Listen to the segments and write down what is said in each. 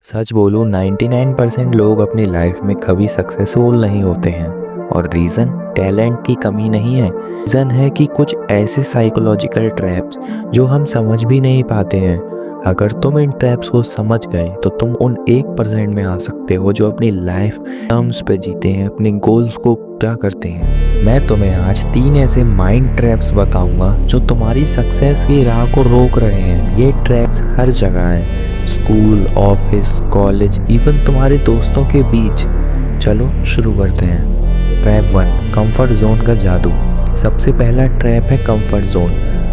सच बोलूं 99% लोग अपनी लाइफ में कभी सक्सेसफुल नहीं होते हैं। और रीज़न टैलेंट की कमी नहीं है, रीज़न है कि कुछ ऐसे साइकोलॉजिकल ट्रैप्स जो हम समझ भी नहीं पाते हैं। अगर तुम इन ट्रैप्स को समझ गए तो तुम उन 1% में आ सकते हो जो अपनी लाइफ टर्म्स पे जीते हैं, अपने गोल्स को पूरा करते हैं। मैं तुम्हें आज 3 ऐसे माइंड ट्रैप्स बताऊंगा जो तुम्हारी सक्सेस की राह को रोक रहे हैं। ये ट्रैप्स हर जगह हैं, स्कूल, ऑफिस, कॉलेज, इवन तुम्हारे दोस्तों के बीच। चलो शुरू करते हैं। ट्रैप 1, कंफर्ट जोन का जादू। सबसे पहला ट्रैप है कंफर्ट जोन।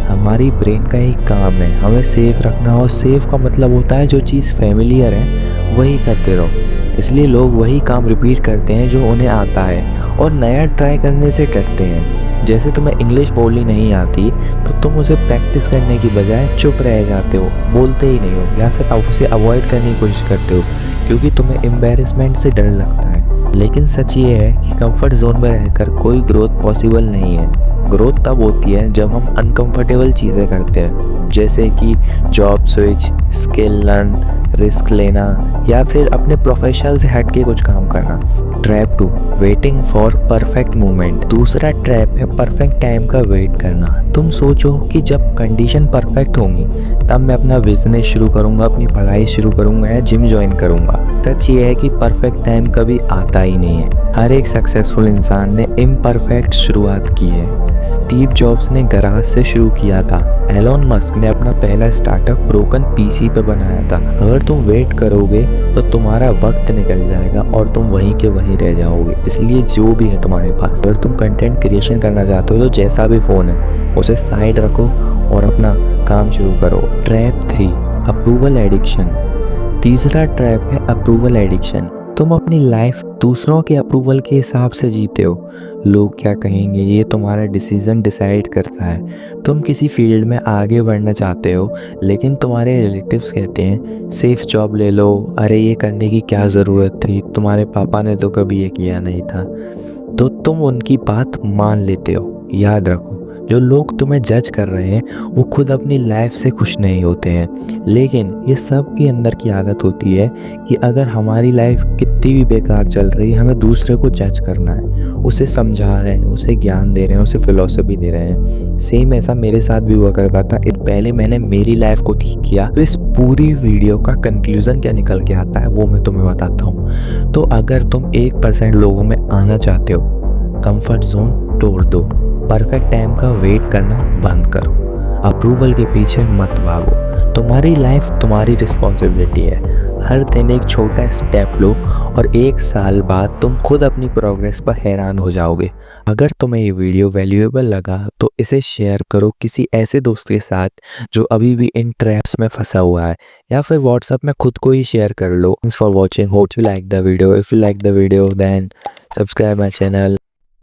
हमारी ब्रेन का एक काम है हमें सेफ रखना, और सेफ का मतलब होता है जो चीज़ फेमिलियर है वही करते रहो। इसलिए लोग वही काम रिपीट करते हैं जो उन्हें आता है, और नया ट्राई करने से डरते हैं। जैसे तुम्हें इंग्लिश बोलनी नहीं आती तो तुम उसे प्रैक्टिस करने की बजाय चुप रह जाते हो, बोलते ही नहीं हो, या फिर आप उसे अवॉइड करने की कोशिश करते हो क्योंकि तुम्हें एम्बैरेसमेंट से डर लगता है। लेकिन सच ये है कि कंफर्ट जोन में रहकर कोई ग्रोथ पॉसिबल नहीं है। ग्रोथ तब होती है जब हम अनकंफर्टेबल चीज़ें करते हैं, जैसे कि job switch, skill learn, risk लेना, या फिर अपने प्रोफेशनल से हट के कुछ काम करना। Trap 2, waiting for perfect moment. दूसरा ट्रैप है परफेक्ट टाइम का वेट करना। तुम सोचो कि जब कंडीशन परफेक्ट होंगी तब मैं अपना बिजनेस शुरू करूंगा, अपनी पढ़ाई शुरू करूंगा या जिम ज्वाइन करूंगा। सच ये है कि परफेक्ट टाइम कभी आता ही नहीं है। हर एक सक्सेसफुल इंसान ने इम्परफेक्ट शुरुआत की है। स्टीव जॉब्स ने गराज से शुरू किया था। एलोन मस्क ने अपना पहला स्टार्टअप ब्रोकन पीसी पे बनाया था। अगर तुम वेट करोगे तो तुम्हारा वक्त निकल जाएगा और तुम वहीं के वहीं रह जाओगे। इसलिए जो भी है तुम्हारे पास, अगर तुम कंटेंट क्रिएशन करना चाहते हो तो जैसा भी फ़ोन है उसे साइड रखो और अपना काम शुरू करो। Trap 3, approval addiction. तीसरा ट्रैप है अप्रूवल एडिक्शन। तुम अपनी लाइफ दूसरों के अप्रूवल के हिसाब से जीते हो। लोग क्या कहेंगे ये तुम्हारा डिसीजन डिसाइड करता है। तुम किसी फील्ड में आगे बढ़ना चाहते हो लेकिन तुम्हारे रिलेटिव्स कहते हैं सेफ जॉब ले लो, अरे ये करने की क्या ज़रूरत थी, तुम्हारे पापा ने तो कभी ये किया नहीं था, तो तुम उनकी बात मान लेते हो। याद रखो, जो लोग तुम्हें जज कर रहे हैं वो खुद अपनी लाइफ से खुश नहीं होते हैं। लेकिन ये सब के अंदर की आदत होती है कि अगर हमारी लाइफ कितनी भी बेकार चल रही है हमें दूसरे को जज करना है, उसे समझा रहे हैं, उसे ज्ञान दे रहे हैं, उसे फिलॉसफी दे रहे हैं। सेम ऐसा मेरे साथ भी हुआ करता था। पहले मैंने मेरी लाइफ को ठीक किया, तो इस पूरी वीडियो का कंक्लूजन क्या निकल के आता है वो मैं तुम्हें बताता हूँ। तो अगर तुम 1% लोगों में आना चाहते हो, कंफर्ट जोन तोड़ दो, परफेक्ट टाइम का वेट करना बंद करो, अप्रूवल के पीछे मत भागो। तुम्हारी लाइफ तुम्हारी रिस्पॉन्सिबिलिटी है। हर दिन एक छोटा स्टेप लो और 1 साल बाद तुम खुद अपनी प्रोग्रेस पर हैरान हो जाओगे। अगर तुम्हें ये वीडियो वैल्यूएबल लगा तो इसे शेयर करो किसी ऐसे दोस्त के साथ जो अभी भी इन ट्रैप्स में फंसा हुआ है, या फिर व्हाट्सएप में खुद को ही शेयर कर लो। Thanks for watching, hope you like the video. If you like the video then subscribe my channel.